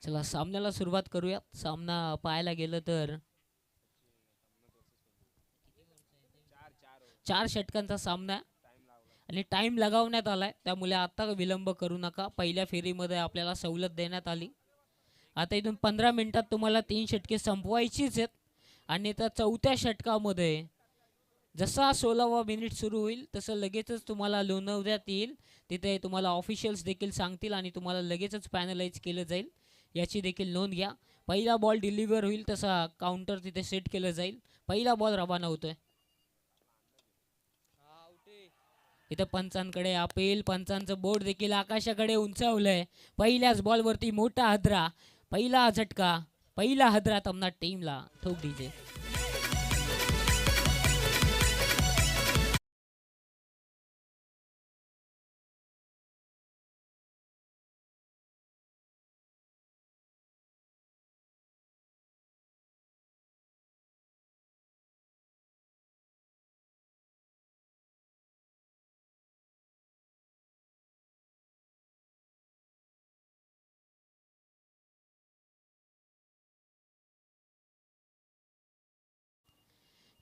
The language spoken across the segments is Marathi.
चला सामन्याला सुरुवात करूयात. सामना पाहायला गेलं तर 4 षटकांचा सामना आणि टाइम लगावण्यात आलाय, त्यामुळे आता विलंब करू नका. पहिल्या फेरीमध्ये आपल्याला सवलत देण्यात आली. आता इथून 15 मिनिटात तुम्हाला 3 षटके संपवायचीच आहेत आणि त्या चौथ्या षटकामध्ये जसा 16वा मिनिट सुरू होईल तसं लगेचच तुम्हाला नोंदवण्यात येईल. तिथे तुम्हाला ऑफिशियल्स देखील सांगतील आणि तुम्हाला लगेचच पॅनलाइज केलं जाईल, याची देखील नोंद घ्या. पहिला बॉल डिलिव्हर होईल तसा काउंटर तिथे सेट केलं जाईल. पहिला बॉल रवाना होतोय. इथे पंचांकडे अपील. पंचांचं बोर्ड देखील आकाशाकडे उंचावलंय. पहिल्याच बॉलवरती मोठा हादरा. पहिला झटका, पहिला हादरा तमना टीमला. ठोक डीजे.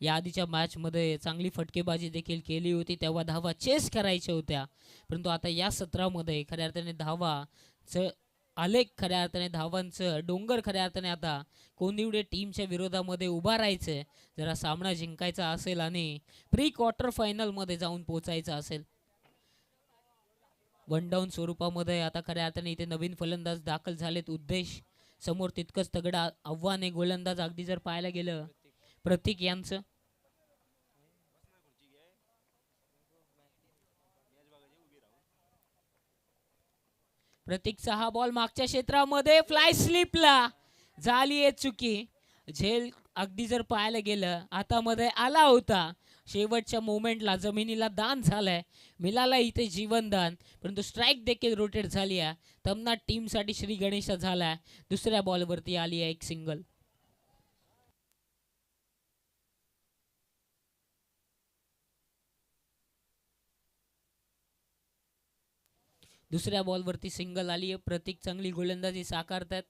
या आधीच्या मॅचमध्ये चांगली फटकेबाजी देखील केली होती, तेव्हा धावा चेस करायच्या होत्या. परंतु आता या सत्रामध्ये खऱ्या अर्थाने धावाचं आलेख, खऱ्या अर्थाने धावांचं डोंगर खऱ्या अर्थाने आता कोणिवडे टीमच्या विरोधामध्ये उभा राहायचं जरा सामना जिंकायचा असेल आणि प्री क्वार्टर फायनलमध्ये जाऊन पोचायचं असेल. वन डाऊन स्वरूपामध्ये आता खऱ्या अर्थाने इथे नवीन फलंदाज दाखल झालेत. उद्देश समोर तितकंच तगडा आव्हान आहे. गोलंदाज अगदी जर पाहायला गेलं प्रतीक यांचं. प्रतीकचा हा बॉल मागच्या क्षेत्रामध्ये फ्लाय स्लिपला झाली आहे चुकी. झेल अगदी जर पाहायला गेलं हातामध्ये आला होता, शेवटच्या मोमेंटला जमिनीला दान झालंय, मिळाला इथे जीवनदान. परंतु स्ट्राईक देखील रोटेट झाली आहे. तमना टीमसाठी श्री गणेश झालाय. दुसऱ्या बॉलवरती आली आहे एक सिंगल. दुसऱ्या बॉलवरती सिंगल आली आहे. प्रतीक चांगली गोलंदाजी साकारतात.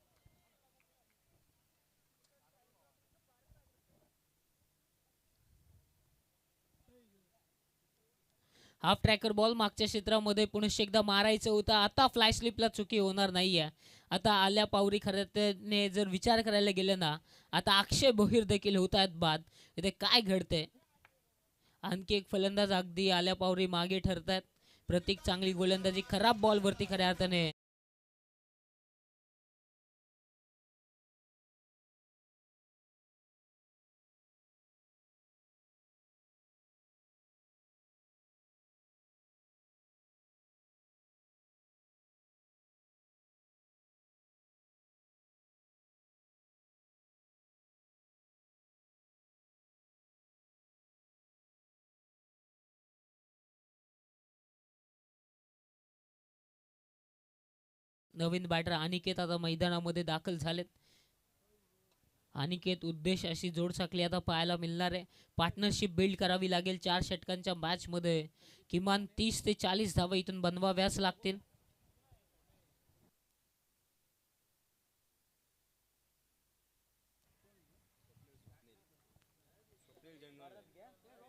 हाफ ट्रॅकर बॉल मागच्या क्षेत्रामध्ये पुनश्च एकदा मारायचं होतं. आता फ्लाय स्लिपला चुकी होणार नाहीये. आता आल्या पावरी खऱ्याने जर विचार करायला गेलं ना, आता अक्षय भोईर देखील होत आहेत बाद. इथे काय घडतंय? आणखी एक फलंदाज अगदी आल्या पावरी मागे ठरतात. प्रतीक चांगली गोलंदाजी खराब बॉलवरती खऱ्या अर्थाने नवीन बॅटर अनिकेत आता मैदानामध्ये दाखल झालेत. अनिकेत उद्देश अशी जोड साखळी आता पाहायला मिळणार आहे. पार्टनरशिप बिल्ड करावी लागेल. 4 षटकांच्या मॅचमध्ये किमान 30 ते 40 धावा इथून बनवाव्याच लागतील.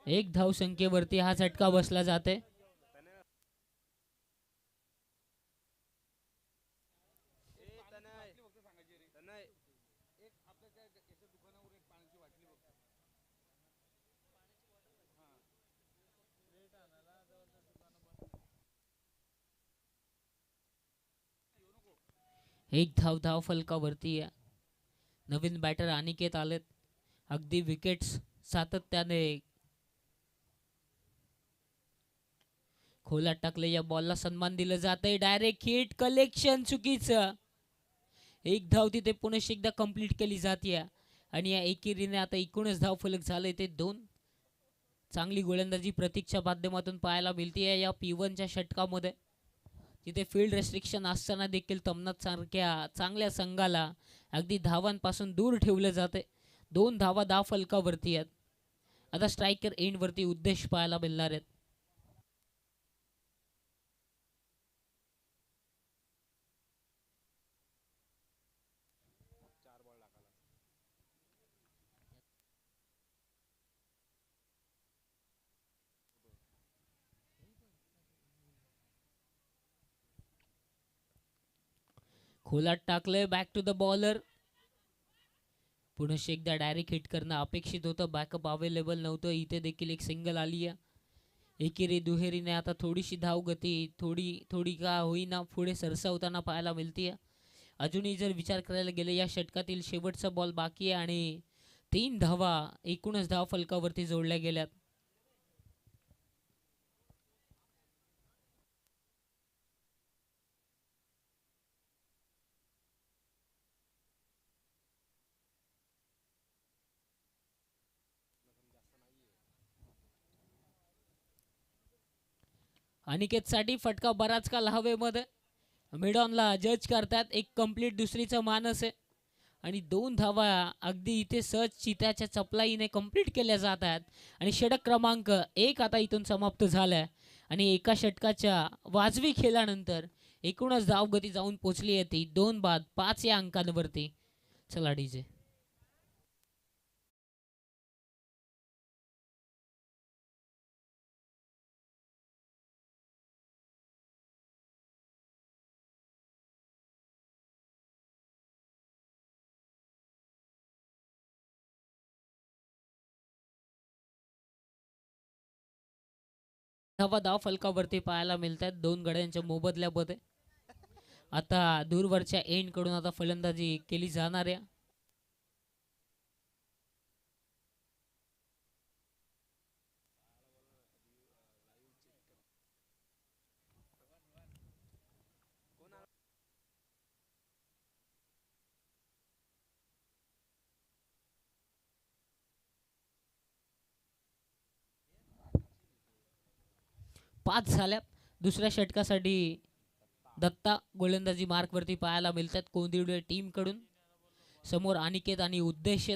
एक धाव संख्येवरती हा झटका बसला जाते. एक धाव फलकावरती आहे. नवीन बॅटर अनिकेत आलेत. अगदी विकेट्स सातत्याने खोलात टाकले. या बॉलला सन्मान दिलं जातंय. डायरेक्ट हिट, कलेक्शन चुकीचं. एक धाव तिथे पुनश्च एकदा कंप्लीट केली जाते आणि या एकेरीने आता एकूणच धाव फलक झाले ते 2. चांगली गोलंदाजी प्रतीकच्या माध्यमातून पाहायला मिळते या P1च्या षटकामध्ये. तिथे फील्ड रेस्ट्रिक्शन असताना देखील तमनाथ सारख्या चांगल्या संघाला अगदी धावांपासून दूर ठेवलं जाते. 2 धावा धाव फलकावरती आहेत. आता स्ट्रायकर एंडवरती उद्देश पाहायला मिळणार आहेत. खोलात टाकलंय, बॅक टू द बॉलर. पुनश्च एकदा डायरेक्ट हिट करणं अपेक्षित होतं, बॅकअप अवेलेबल नव्हतं. इथे देखील एक सिंगल आली आहे. एकेरी दुहेरीने आता थोडीशी धावगती थोडी का होईना पुढे सरसावताना पाहायला मिळते. अजूनही जर विचार करायला गेले या षटकातील शेवटचा बॉल बाकी आहे आणि 3 धावा एकूणच धाव फलकावरती जोडल्या गेल्यात. अनिकेतसाठी फटका बराच काल हवेमध्ये. मिडॉनला जज करतात, एक कंप्लीट दुसरीचा मानस आहे आणि 2 धावा अगदी इथे सहज चित्याच्या चपलाईने कंप्लीट केल्या जात आहेत आणि षटक क्रमांक 1 आता इथून समाप्त झालाय आणि एका षटकाच्या वाजवी खेळानंतर एकूणच धावगती जाऊन पोचली आहे ती 2 बाद 5 या अंकांवरती. चला डीजे. धावा धाव फलकावरती पाहायला मिळतात 2 गड्यांच्या मोबदल्यामध्ये. आता दूरवरच्या एंड कडून आता फलंदाजी केली जाणार आहे. पाच झाल्यात. दुसऱ्या षटकासाठी दत्ता गोलंदाजी मार्कवरती पाहायला मिळतात कोंदिवडे टीमकडून. समोर अनिकेत आणि उद्देश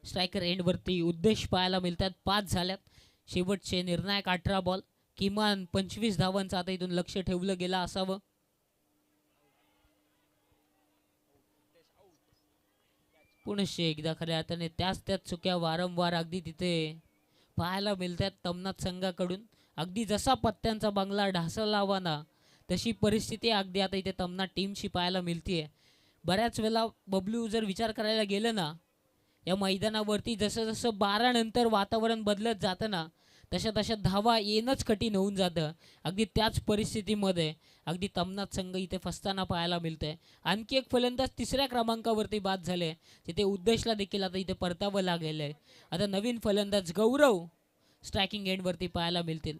स्ट्रायकर एंडवरती उद्देश पाहायला मिळतात. 5 झाल्यात. शेवटचे निर्णायक 18 बॉल, किमान 25 धावांचं आता इथून लक्ष ठेवलं गेलं असावं. पुनश्च एकदा खऱ्या अर्थाने त्याच चुक्या वारंवार अगदी तिथे पाहायला मिळतात तमनाथ संघाकडून. अगदी जसा पत्त्यांचा बंगला ढासळला हवा ना तशी परिस्थिती अगदी आता इथे तमनाथ टीमशी पाहायला मिळतीये. बऱ्याच वेळा बबलू जर विचार करायला गेलं ना या मैदानावरती जसं जसं 12 नंतर वातावरण बदलत जातं ना तशा तशा धावा येणंच कठीण होऊन जातं. अगदी त्याच परिस्थितीमध्ये अगदी तमनाथ संघ इथे फसताना पाहायला मिळतंय. आणखी एक फलंदाज 3ऱ्या क्रमांकावरती बाद झाले, तिथे उद्देशला देखील आता इथे परतावं लागलेलं आहे. आता नवीन फलंदाज गौरव स्ट्रायकिंग एंडवरती पाहायला मिळतील.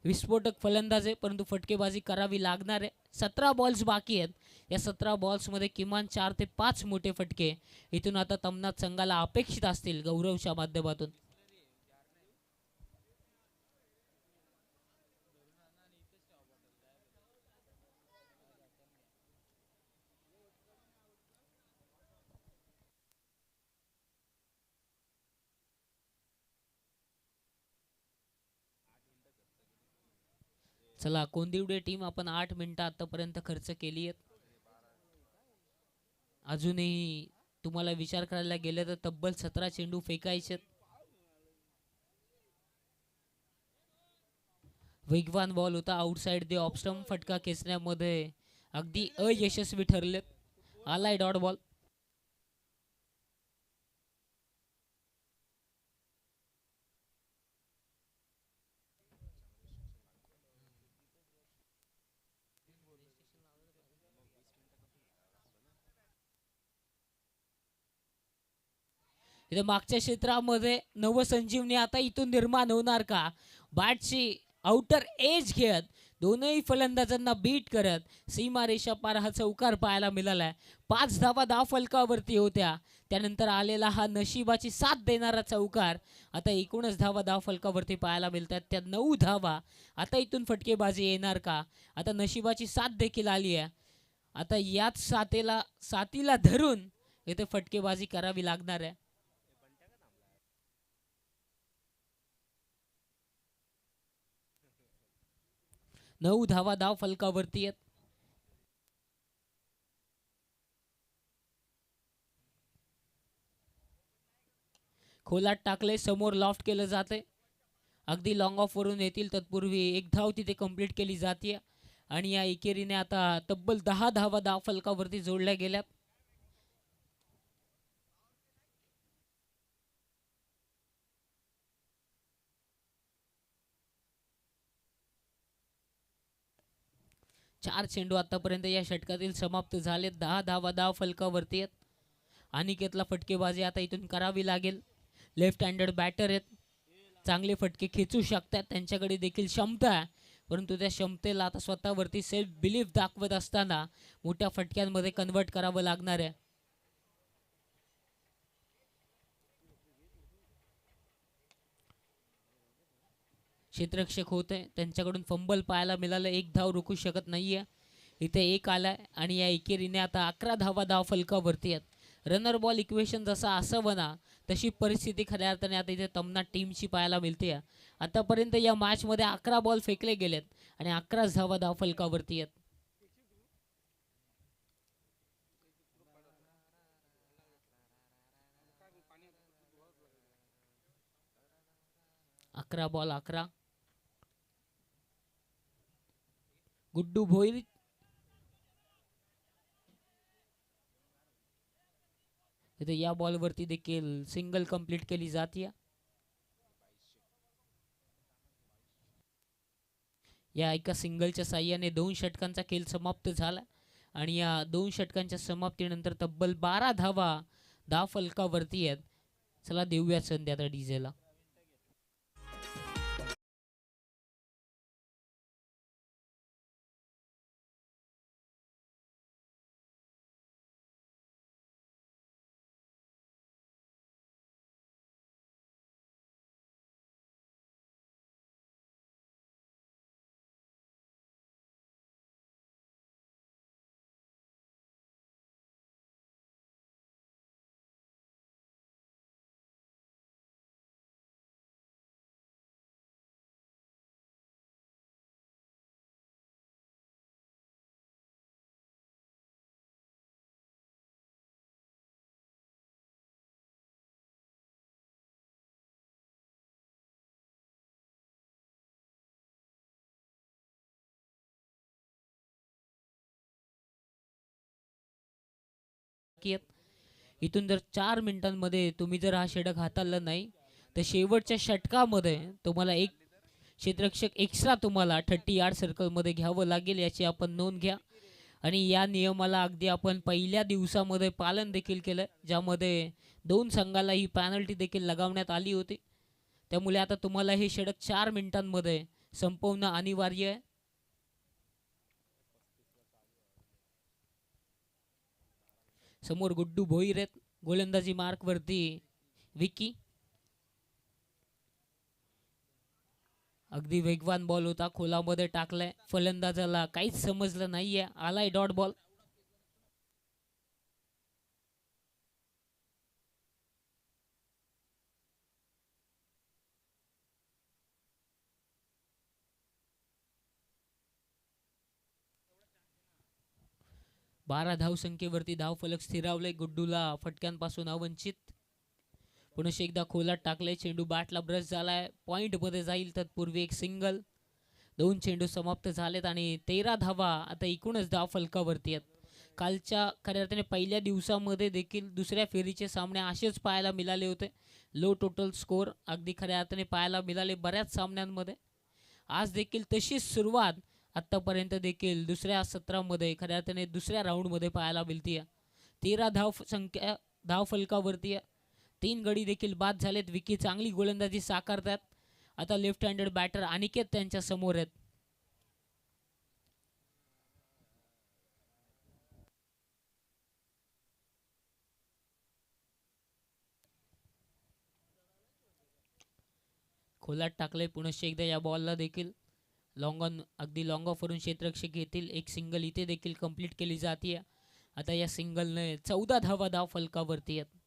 विस्फोटक फलंदाज आहे परंतु फटकेबाजी करावी लागणार आहे. 17 बॉल्स बाकी आहेत. या 17 बॉल्समध्ये किमान 4 ते 5 मोठे फटके इथून आता तमनाथ संघाला अपेक्षित असतील गौरवच्या माध्यमातून. चला कोंदिवडे टीम आपण 8 मिनिटं आतापर्यंत खर्च केली आहेत. अजूनही तुम्हाला विचार करायला गेलं तर तब्बल 17 चेंडू फेकायचे. वेगवान बॉल होता आउटसाइड द ऑफ स्टंप, फटका खेचण्यामध्ये अगदी अयशस्वी ठरले. आलाय डॉट बॉल. इथे मागच्या क्षेत्रामध्ये नवसंजीवनी आता इथून निर्माण होणार का? बॅटची आउटर एज घेत दोनही फलंदाजांना बीट करत सीमारेषा पार हा चौकार पाहायला मिळालाय. 5 धावा धाव फलकावरती होत्या. त्यानंतर आलेला हा नशिबाची साथ देणारा चौकार आता एकूणच धावा धाव फलकावरती पाहायला मिळतात. त्या 9 धावा आता इथून फटकेबाजी येणार का? आता नशिबाची साथ देखील आली आहे. आता याच साथीला धरून इथे फटकेबाजी करावी लागणार आहे. 9 धावा धाव फलकावरती आहेत. खोलात टाकले, समोर लॉफ्ट केलं जाते. अगदी लॉंग ऑफ वरून येतील तत्पूर्वी एक धाव तिथे कंप्लीट केली जाते आणि या एकेरीने आता तब्बल 10 धावा धाव फलकावरती जोडल्या गेल्या. चार चेंडू आतापर्यंत या षटकातील समाप्त झाले. 10 धावा धाव फलकावरती आहेत. अनिकेतला फटकेबाजी आता इथून करावी लागेल. लेफ्ट हँडेड बॅटर आहेत, चांगले फटके खेचू शकतात, त्यांच्याकडे देखील क्षमता आहे. परंतु त्या क्षमतेला आता स्वतःवरती सेल्फ बिलीफ दाखवत असताना मोठ्या फटक्यांमध्ये कन्वर्ट करावं लागणार आहे. क्षेत्ररक्षक होते, त्यांच्याकडून फंबल पाहायला मिळालं. एक धाव रोखू शकत नाहीये. इथे एक आलाय आणि या एकेरीने आता 11 धावा धाव फलकावरती आहेत. रनर बॉल इक्वेशन जसा असावं ना तशी परिस्थिती खऱ्या अर्थाने आता इथे तमना टीमची पाहायला मिळते. आतापर्यंत या मॅचमध्ये 11 बॉल फेकले गेलेत आणि 11 धावा धाव फलकावरती आहेत. 11 बॉल 11. गुड्डू भोईर इथे या बॉलवरती देखील सिंगल कंप्लीट केली जाते. या एका सिंगलच्या साह्याने 2 षटकांचा खेळ समाप्त झाला आणि या 2 षटकांच्या समाप्तीनंतर तब्बल 12 धावा धाव फलकावरती आहेत. चला देऊया संधी आता डीजेला. इथून जर 4 मिनिटांमध्ये तुम्ही जर हा षटक हाताळला नाही तर शेवटच्या षटकामध्ये तुम्हाला एक क्षेत्ररक्षक एक्स्ट्रा तुम्हाला 30 यार्ड सर्कलमध्ये घ्यावं लागेल, याची आपण नोंद घ्या. आणि या नियमाला अगदी आपण पहिल्या दिवसामध्ये पालन देखील केलं, ज्यामध्ये 2 संघाला ही पॅनल्टी देखील लगावण्यात आली होती. त्यामुळे आता तुम्हाला हे षटक 4 मिनिटांमध्ये संपवणं अनिवार्य आहे. समोर गुड्डू भोईर आहेत, गोलंदाजी मार्क वरती विकी. अगदी वेगवान बॉल होता, खोलामध्ये टाकलाय, फलंदाजाला काहीच समजलं नाहीये, आलाय डॉट बॉल. बारा धावसंख्येवरती धावफलक स्थिरावले. गुड्डूला फटक्यांपासून अवंचित. पुन्हा एकदा खोलात टाकले, चेंडू बॅटला ब्रश झालाय, पॉइंट मध्ये जाईल. तत्पूर्वी एक सिंगल. 2 चेंडू समाप्त झालेत आणि 13 धावा आता एकूणच धाव फलकावरती आहेत. कालच्या खऱ्या अर्थाने पहिल्या दिवसामध्ये देखील दुसऱ्या फेरीचे सामने असेच पाहायला मिळाले होते. लो टोटल स्कोर अगदी खऱ्या अर्थाने पाहायला मिळाले बऱ्याच सामन्यांमध्ये. आज देखील तशीच सुरुवात आतापर्यंत देखील दुसऱ्या सत्रामध्ये खऱ्या अर्थाने दुसऱ्या राऊंडमध्ये पाहायला मिळते. 13 धाव फलकावरती. 3 गडी देखील बाद झालेत. विकी चांगली गोलंदाजी साकारतात. आता लेफ्ट हँडेड बॅटर अनिकेत त्यांच्या समोर आहेत. खोलात टाकले पुन्हा एकदा. या बॉलला देखील लॉंग ऑन, अगदी लॉंग ऑफ वरून क्षेत्ररक्षक घेतील. एक सिंगल इथे देखील कंप्लीट केली जाते. आता या सिंगलने 14 धावा धाव फलकावरती आहेत.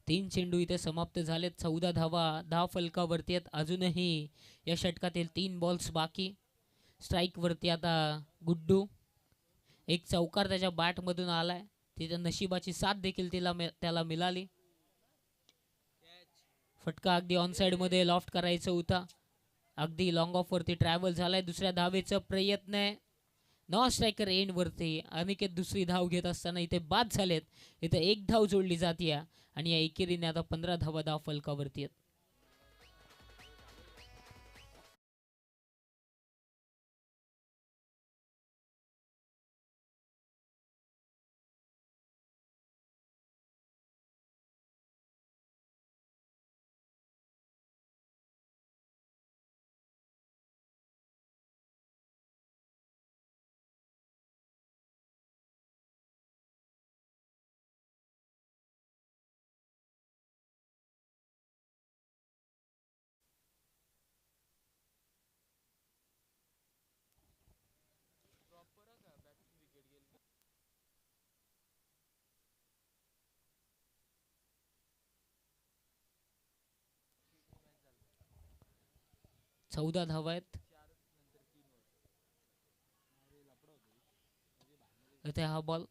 3 चेंडू इथे समाप्त झालेत. 14 धावा धाव फलकावरती आहेत. अजूनही या षटकातील 3 बॉल्स बाकी. स्ट्राईक वरती आता गुड्डू. एक चौकार त्याच्या बॅट मधून आलाय. तिथे नशिबाची साथ देखील त्याला मिळाली. फटका अगदी ऑन साइड मध्ये लॉफ्ट करायचा होता. अगदी लॉंग ऑफ वरती ट्रॅव्हल झालाय. दुसऱ्या धावेचा प्रयत्न आहे. नॉन स्ट्रायकर एंड वरती अनिकेत दुसरी धाव घेत असताना इथे बाद झालेत. इथे एक धाव जोडली जाते आणि या एकेरीने आता 15 धावा धाव फलकावरती आहेत. चौदा धावा आहेत. इथे हा बॉल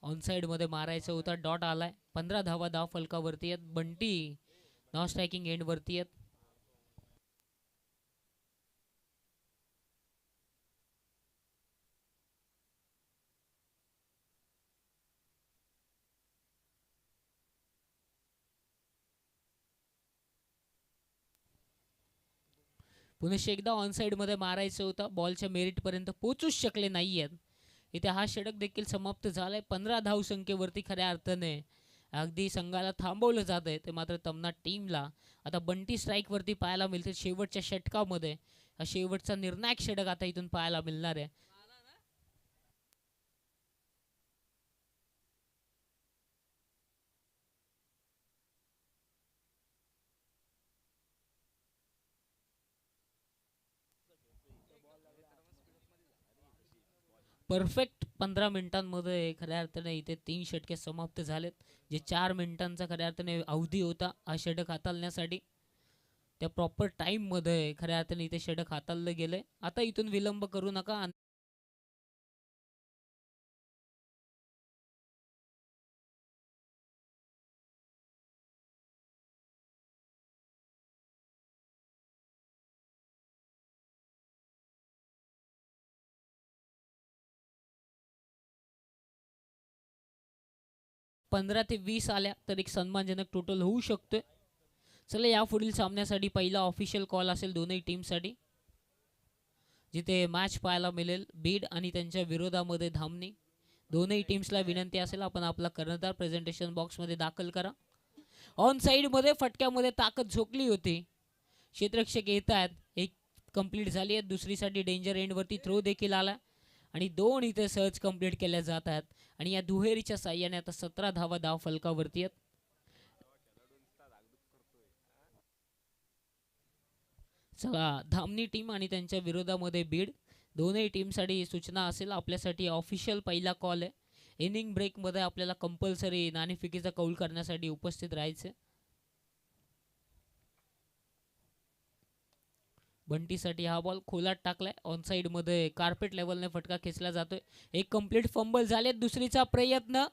ऑन साइड मध्ये मारायचा होता. डॉट आलाय. 15 धावा धाव फलकावरती आहेत. बंटी नॉन स्ट्रायकिंग एंड वरती आहेत. पुन्हा एकदा ऑन साइड मध्ये मारायचं होतं. बॉलच्या मेरिट पर्यंत पोहोचूच शकले नाहीयेत. इथे हा षटक देखील समाप्त झालाय. 15 धाव संख्येवरती खऱ्या अर्थाने अगदी संघाला थांबवलं जात आहे. ते मात्र तमना टीमला आता बंटी स्ट्राईक वरती पाहायला मिळते. शेवटच्या षटकामध्ये हा शेवटचा निर्णायक षटक आता इथून पाहायला मिळणार आहे. परफेक्ट 15 मिनिटांमध्ये खऱ्या अर्थाने इथे 3 षटके समाप्त झालेत. जे 4 मिनिटांचा खऱ्या अर्थाने अवधी होता हा षटक हाताळण्यासाठी, त्या प्रॉपर टाइम मध्ये खऱ्या अर्थाने इथे षटक हाताळलं गेलंय. आता इथून विलंब करू नका. पंधरा ते 20 आल्या तर एक सन्मानजनक टोटल होऊ शकतोय. चला या पुढील सामन्यासाठी पहिला ऑफिशियल कॉल असेल दोन्ही टीमसाठी, जिथे मॅच पाहायला मिळेल बीड आणि त्यांच्या विरोधामध्ये धामणी. दोनही टीम्सला विनंती असेल आपण आपला कर्णधार प्रेझेंटेशन बॉक्समध्ये दाखल करा. ऑन साईडमध्ये फटक्यामध्ये ताकद झोकली होती. क्षेत्ररक्षक येत आहेत. एक कंप्लीट झाली आहे. दुसरीसाठी डेंजर एंडवरती थ्रो देखील आला आणि 2 इथे सहज कंप्लीट केल्या जात आहेत. आणि या दुहेरीच्या साह्याने आता 17 धावा धाव फलकावरती आहेत. चला धामणी टीम आणि त्यांच्या विरोधामध्ये बीड, दोनही टीमसाठी सूचना असेल आपल्यासाठी ऑफिशियल पहिला कॉल आहे. इनिंग ब्रेकमध्ये आपल्याला कंपल्सरी नाणेफेकीचा कौल करण्यासाठी उपस्थित राहायचं. बंटीसाठी हा बॉल खोलात टाकलाय. ऑन साइड मध्ये कार्पेट लेवलने फटका खेचला जातोय. एक कंप्लीट फंबल झाले. दुसरीचा प्रयत्न,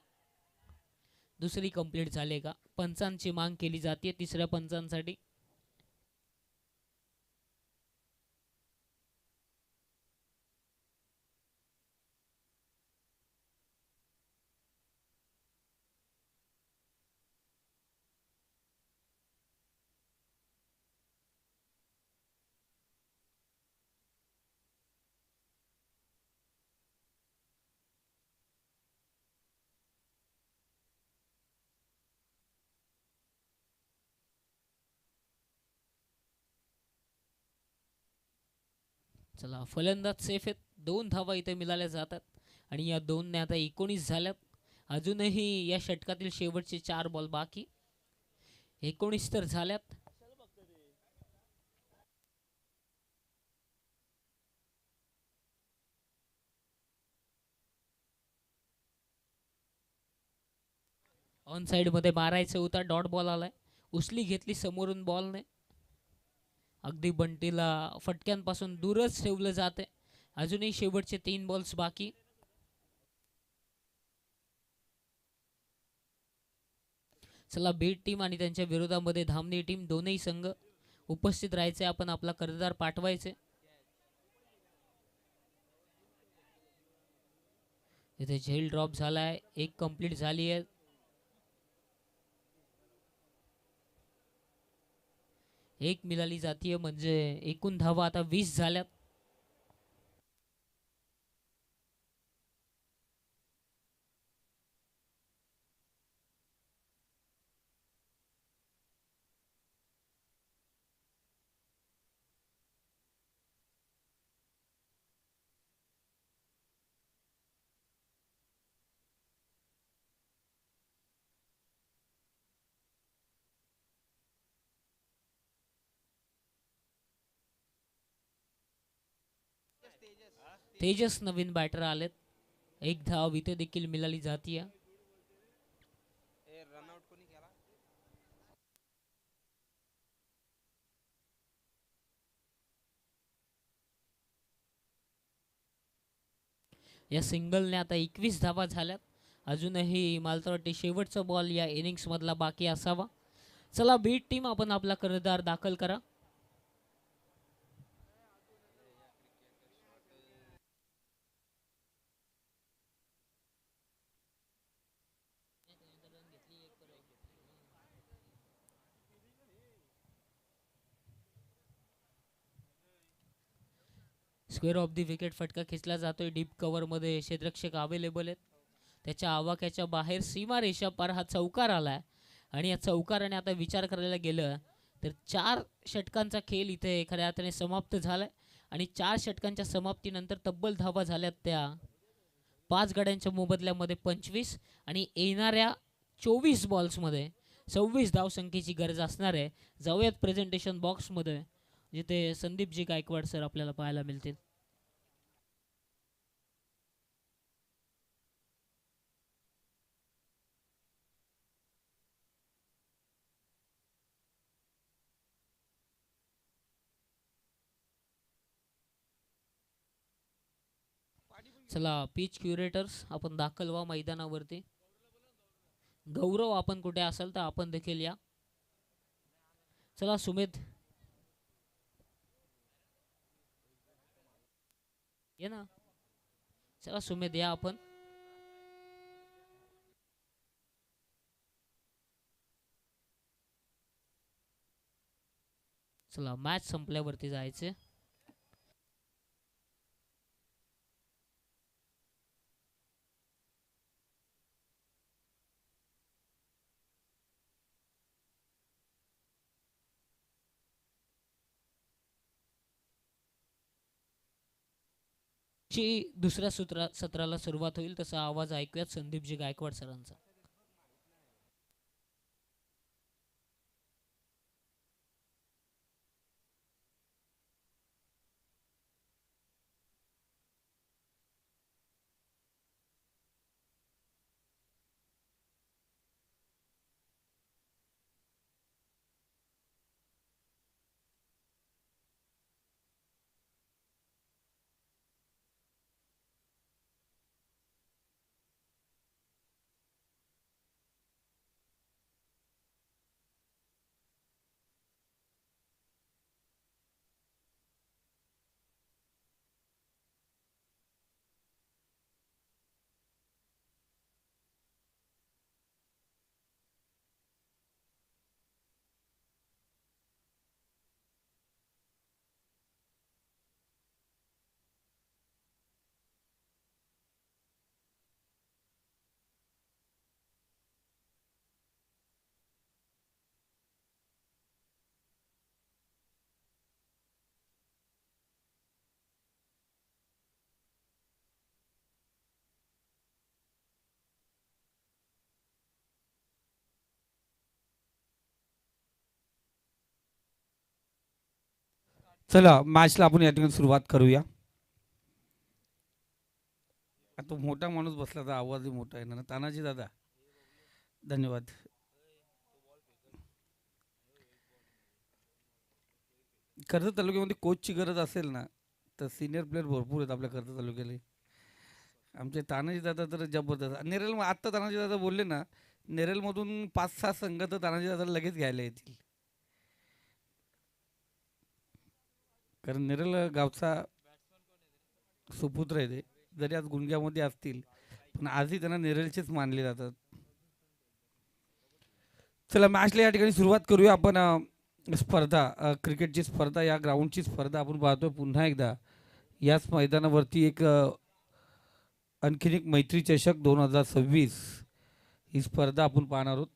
दुसरी कंप्लीट झाले का? पंचांची मांग केली जाते तिसऱ्या पंचांसाठी. चला फलंदाज सेफ आहेत. 2 धावा इथे मिळाल्या जातात आणि या 2 ने आता 19 झाल्यात. अजूनही या षटकातील शेवटचे 4 बॉल बाकी. 19 तर झाल्यात. ऑन साइड मध्ये मारायचं होता. डॉट बॉल आलाय. उचली घेतली समोरून बॉलने. अगदी बंटीला फटक्यांपासून दूरच ठेवलं जाते. अजूनही शेवटचे 3 बॉल्स बाकी. चला बीड टीम आणि त्यांच्या विरोधामध्ये धामणी टीम, दोनही संघ उपस्थित राहायचे, आपण आपला कर्जदार पाठवायचे. इथे झेल ड्रॉप झालाय, एक कंप्लीट झाली आहे. एक मिळाली जातीय म्हणजे एकूण धावा आता 20 झाल्यात. तेजस नवीन बॅटर आलेत, एक धाव इथे देखील मिळाली जातीय. या सिंगलने आता 21 धावा झाल्यात. अजूनही मला तर वाटते शेवटचा बॉल या इनिंग्स मधला बाकी असावा. चला बीट टीम, आपण आपला कर्णधार दाखल करा. स्क्वेअर ऑफ दी विकेट फटका खेचला जातोय. डीप कव्हर मध्ये क्षेत्ररक्षक अवेलेबल आहेत. त्याच्या आवाक्याच्या बाहेर सीमारेषा पार हा चौकार आलाय आणि या चौकाराने आता विचार करायला गेलं तर 4 षटकांचा खेळ इथे खऱ्या अर्थाने समाप्त झालाय आणि 4 षटकांच्या समाप्तीनंतर तब्बल धावा झाल्यात त्या 5 गड्यांच्या मोबदल्यामध्ये 25 आणि येणाऱ्या 24 बॉल्समध्ये 26 धावसंख्येची गरज असणार आहे. जाऊयात प्रेझेंटेशन बॉक्समध्ये, जिथे संदीपजी गायकवाड सर आपल्याला पाहायला मिळतील. चला पिच क्युरेटर्स, आपण दाखल व्हा मैदानावरती. गौरव, आपण कुठे असाल तर आपण देखील या. चला सुमित ये ना. चला सुमित या आपण. चला मॅच संपल्यावरती जायचे. दुसऱ्या सत्राला सुरुवात होईल तसा आवाज ऐकूयात संदीपजी गायकवाड सरांचा. चला मॅचला आपण या ठिकाणी सुरुवात करूया. आता मोठा माणूस बसला तर आवाजही मोठा आहे ना. तानाजी दादा, धन्यवाद. कर्जत तालुक्यामध्ये कोचची गरज असेल ना तर सिनियर प्लेअर भरपूर आहेत आपल्या कर्जत तालुक्याला. आमचे तानाजी दादा तर जबरदस्त. नेरल आत्ता तानाजी दादा बोलले ना, नेरलमधून 5-6 संघ तर तानाजी दादा लगेच घ्यायला येतील. कारण नेरळ गावचा सुपुत्र आहे ते. जरी आज गुणग्यामध्ये असतील पण आजही त्यांना नेरळचेच मानले जातात. चला मॅचला या ठिकाणी सुरुवात करूया आपण. स्पर्धा क्रिकेटची स्पर्धा, या ग्राउंडची स्पर्धा आपण पाहतोय पुन्हा एकदा. याच मैदानावरती एक आणखीन एक मैत्री चषक 2026 ही स्पर्धा आपण पाहणार आहोत.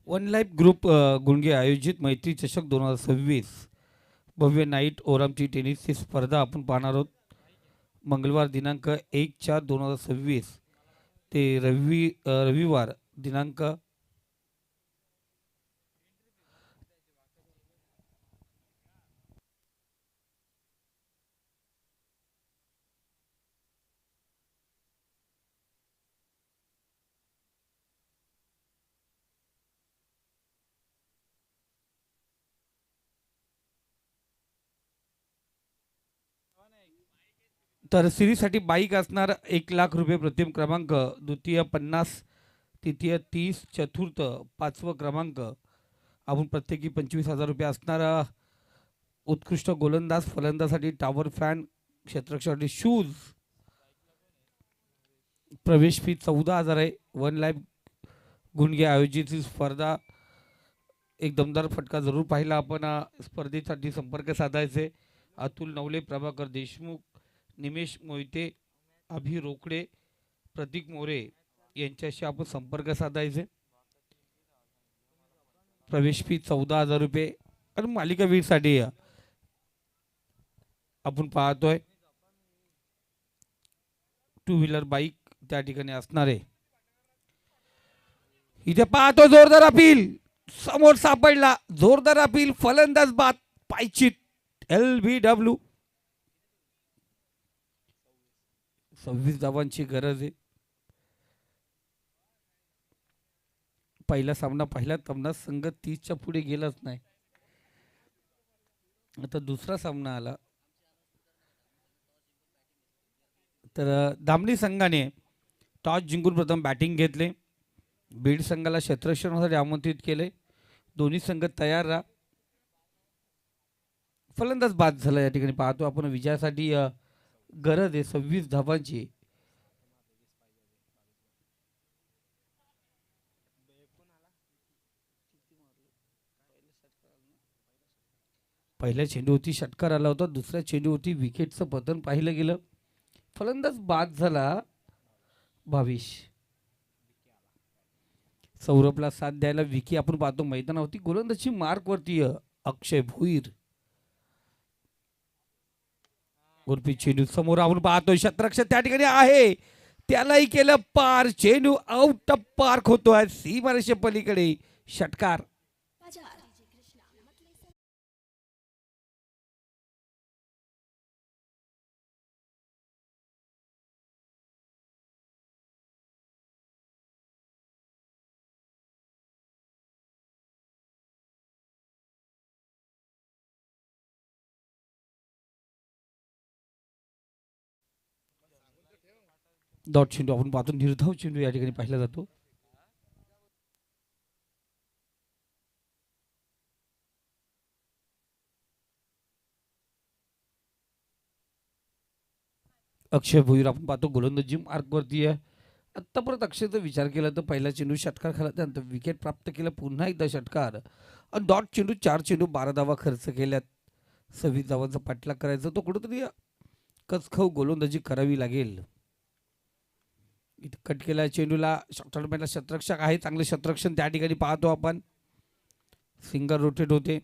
वन लाईफ ग्रुप गुणगे आयोजित मैत्री चषक 2026 भव्य नाईट ओरमची टेनिसची स्पर्धा आपण पाहणार आहोत. मंगळवार दिनांक 1/4/2026 ते रविवार दिनांक तर सिरीजसाठी बाईक असणार 1,00,000 रुपये प्रथम क्रमांक, द्वितीय 50, तृतीय 30, चतुर्थ 5वा क्रमांक आपण प्रत्येकी 25,000 रुपये असणार. उत्कृष्ट गोलंदाज फलंदासाठी टॉवर फॅन, क्षेत्ररक्षणासाठी शूज. प्रवेश फी 14,000 आहे. वन लाईफ गुणगे आयोजित ही स्पर्धा एक दमदार फटका जरूर पाहिला आपण. स्पर्धेसाठी संपर्क साधायचे अतुल नवले, प्रभाकर देशमुख, निमेश मोहिते, अभि रोकडे, प्रतीक मोरे यांच्याशी आपण संपर्क साधायचे. प्रवेश फी 14,000 रुपये. आणि मालिकावीरसाठी आपण पाहतोय टू व्हीलर बाईक त्या ठिकाणी असणार आहे. इथे पाहतो जोरदार अपील, समोर सापडला जोरदार अपील, फलंदाज बाद, पायचीत LBW. 26 धावांची गरज आहे. पहिला सामना पहिला सामना संघ 30च्या पुढे गेलाच नाही. आता दुसरा सामना आला तर दामली संघाने टॉस जिंकून प्रथम बॅटिंग घेतले. बीड संघाला क्षेत्ररक्षणासाठी आमंत्रित केले. दोन्ही संघ तयार राहा. फलंदाज बाद झाला. या ठिकाणी पाहतो आपण विजयासाठी गरज आहे 26 धावांची. पहिल्या चेंडूवरती षटकार आला होता, दुसऱ्या चेंडूवरती विकेटचं पतन पाहिलं गेलं. फलंदाज बाद झाला 22. सौरभला साथ द्यायला विकी आपण पाहतो मैदानावरती. गोलंदाजी मार्कवरती अक्षय भोईर. उर्फी चेंडू समोर आपण पाहतोय क्षेत्ररक्षक त्या ठिकाणी आहे, त्यालाही केलं पार. चेंडू आउट ऑफ पार्क होतोय सीमारेषे पलीकडे. षटकार. डॉट चेंडू आपण पाहतो, निर्धाव चेंडू या ठिकाणी पाहिला जातो. अक्षय भोईर आपण पाहतो गोलंदाजी मार्कवरती आहे. आत्ता परत अक्षयचा विचार केला तर पहिला चेंडू षटकार खाला, त्यानंतर विकेट प्राप्त केलं, पुन्हा एकदा षटकार. आणि डॉट चेंडू 4 चेंडू 12 धावा खर्च केल्यात. 26 धावांचा पाठलाग करायचा, तो कुठंतरी कचखाऊ गोलंदाजी करावी लागेल. इथे कट केला चेंडूला. टॉर्नामेंटला क्षेत्ररक्षक आहे, चांगलं क्षेत्ररक्षण त्या ठिकाणी पाहतो आपण. सिंगल रोटेट होते,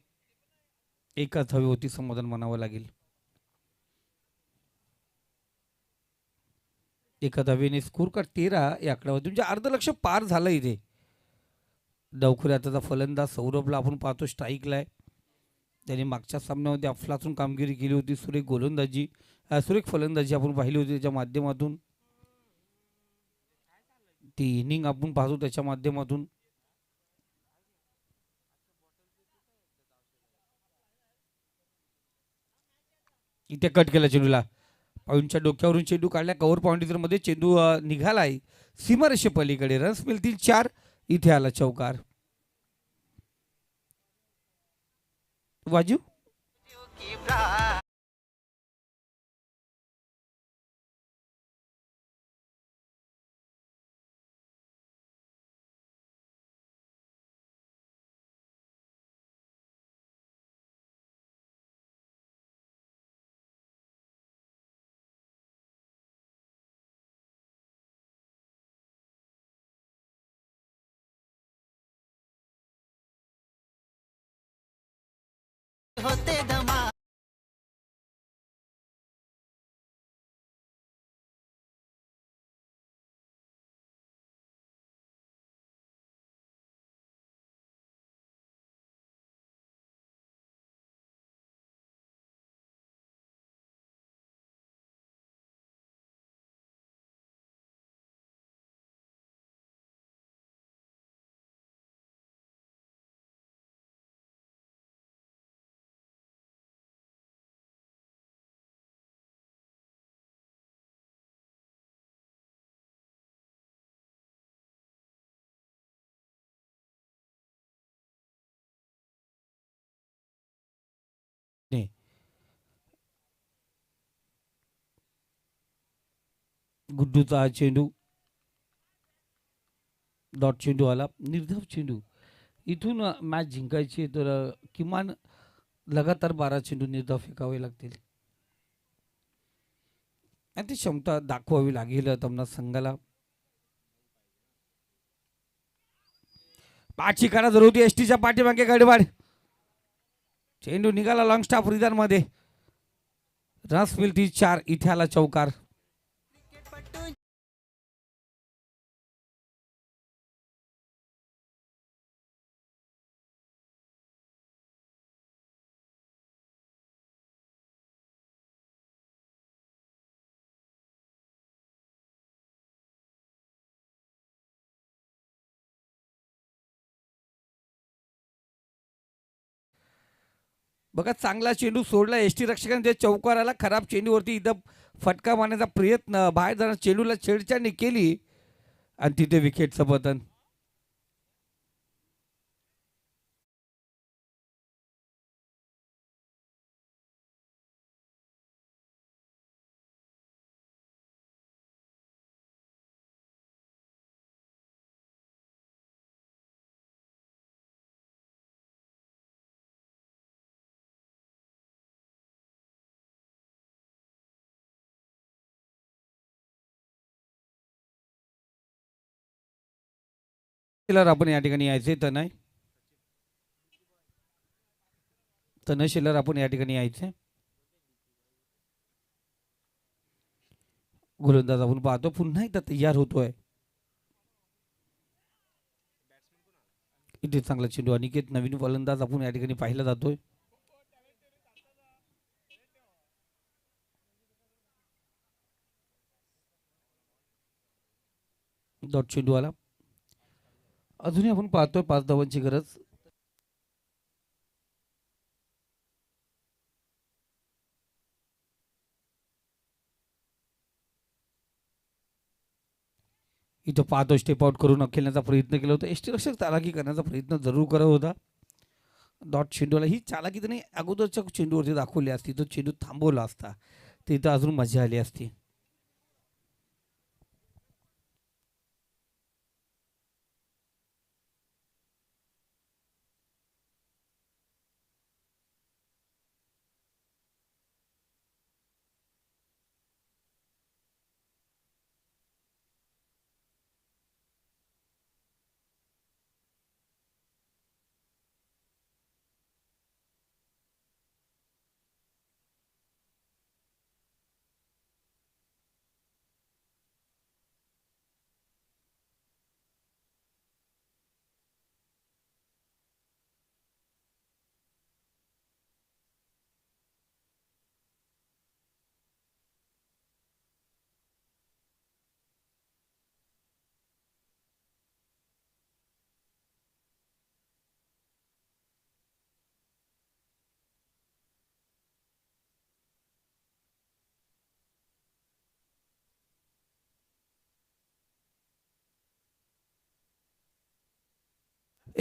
एकच हवी होती, समाधान म्हणावं लागेल. एका धावेने स्कोर कार्ड 13 या आकड्यावरती, म्हणजे अर्धलक्ष पार झालं इथे. डवखुऱ्याचा फलंदाज सौरभला आपण पाहतो स्ट्राईकला आहे. त्याने मागच्या सामन्यामध्ये अफलातून कामगिरी केली होती. सुरेख फलंदाजी आपण पाहिली होती त्याच्या माध्यमातून. ती इनिंग आपण पाहतो त्याच्या माध्यमातून. इथे कट केला चेंडूला. पॉईंटच्या डोक्यावरून चेंडू काढला. कव्हर पॉईंट मध्ये चेंडू निघालाय सीमारेषे पलीकडे. रन्स मिळतील 4. इथे आला चौकार. वाजू नाही. गुड्डूचा हा चेंडू. डॉट चेंडू आला. निर्धाव चेंडू. इथून मॅच जिंकायची तर किमान लगातार 12 चेंडू निर्धाव फेकावे लागतील आणि ती क्षमता दाखवावी लागेल तमना संघाला. पाचची काढा जरूर होती. एसटीच्या पाठीमागे गडबड. चेंडू निघाला लॉंग स्टाफ रिदन मध्ये. रन्स मिळतील 4. इथे आला चौकार. बघा चांगला चेंडू सोडला. एसटी रक्षकाने चौकार आला. खराब चेंडूवरती इथं फटका मारण्याचा प्रयत्न. बाहेर जाणार चेंडूला छेडछाडणी केली आणि तिथे विकेटचं पतन. आपण या ठिकाणी यायचे. तनय शिल्लर आपण या ठिकाणी यायचे. गोलंदाज आपण पाहतो पुन्हा एकदा तयार होतोय. इथे चांगला चेंडू. अनिकेत नवीन फलंदाज आपण या ठिकाणी पाहिला जातोय. डॉट चेंडू आला. अजूनही आपण पाहतोय 5 धावांची गरज. इथं पाहतो स्टेप आउट करून खेळण्याचा प्रयत्न केला होता. एसटी रक्षक चालाकी करण्याचा प्रयत्न जरूर करत होता. डॉट चेंडूला ही चालाकी त्याने अगोदरच्या चेंडूवरती दाखवली असती. तो चेंडू थांबवला असता तर इथं अजून मजा आली असती.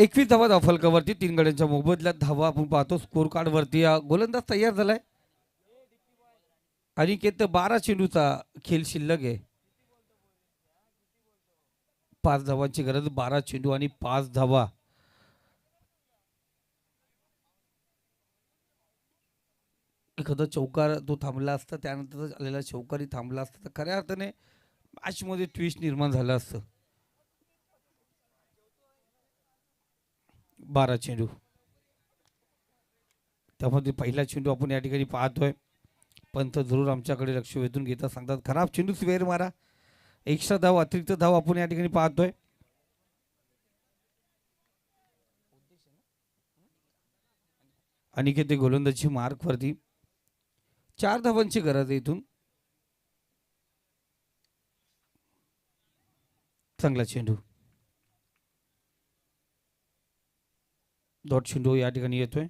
21 धावा धावफलकावरती 3 गड्यांच्या मोबदल्यात धावा आपण पाहतो. स्कोर कार्ड वरती गोलंदाज तयार झालाय. अनिकेत 12 चेंडूचा खेळ शिल्लक आहे. 5 धावांची गरज. 12 चेंडू आणि 5 धावा. एखादा चौकार तो थांबला असता, त्यानंतर आलेला चौकारी थांबला असता तर खऱ्या अर्थाने मॅच मध्ये ट्विस्ट निर्माण झालं असतं. 12 चेंडू, त्यामध्ये पहिला चेंडू आपण या ठिकाणी पाहतोय. पंत जरूर आमच्याकडे लक्ष वेधून घेता सांगतात खराब चेंडू स्वेर मारा. एक्स्ट्रा धाव, अतिरिक्त धाव आपण या ठिकाणी पाहतोय. अनिकेत गोलंदाजी मार्क वरती 4 धावांची गरज आहे इथून. चांगला चेंडू, डॉट चेंडू या ठिकाणी येतोय.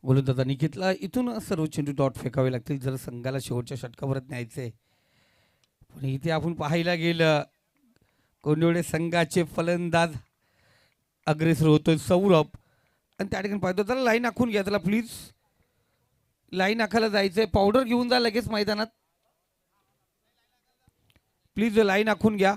गोलंदाज अनिकेतला इथून सर्व चेंडू डॉट फेकावे लागतील जर संघाला शेवटच्या षटकावरच न्यायचंय. पण इथे आपण पाहायला गेलं कोंडिवडे संघाचे फलंदाज अग्रेसर होतोय सौरभ. आणि त्या ठिकाणी पाहतो त्याला लाईन आखून घ्या, त्याला प्लीज लाईन आखायला जायचंय. पावडर घेऊन जा लगेच मैदानात, प्लीज लाईन आखून घ्या.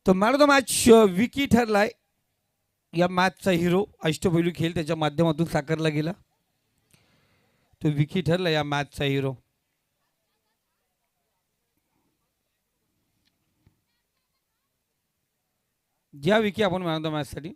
तर man of the match Vicky ठरलाय. या मॅचचा हिरो अष्टपैलू खेळ त्याच्या माध्यमातून साकारला गेला. तो विकी ठरला या मॅचचा हिरो. ज्या विकी आपण मॅन ऑफ द मॅच साठी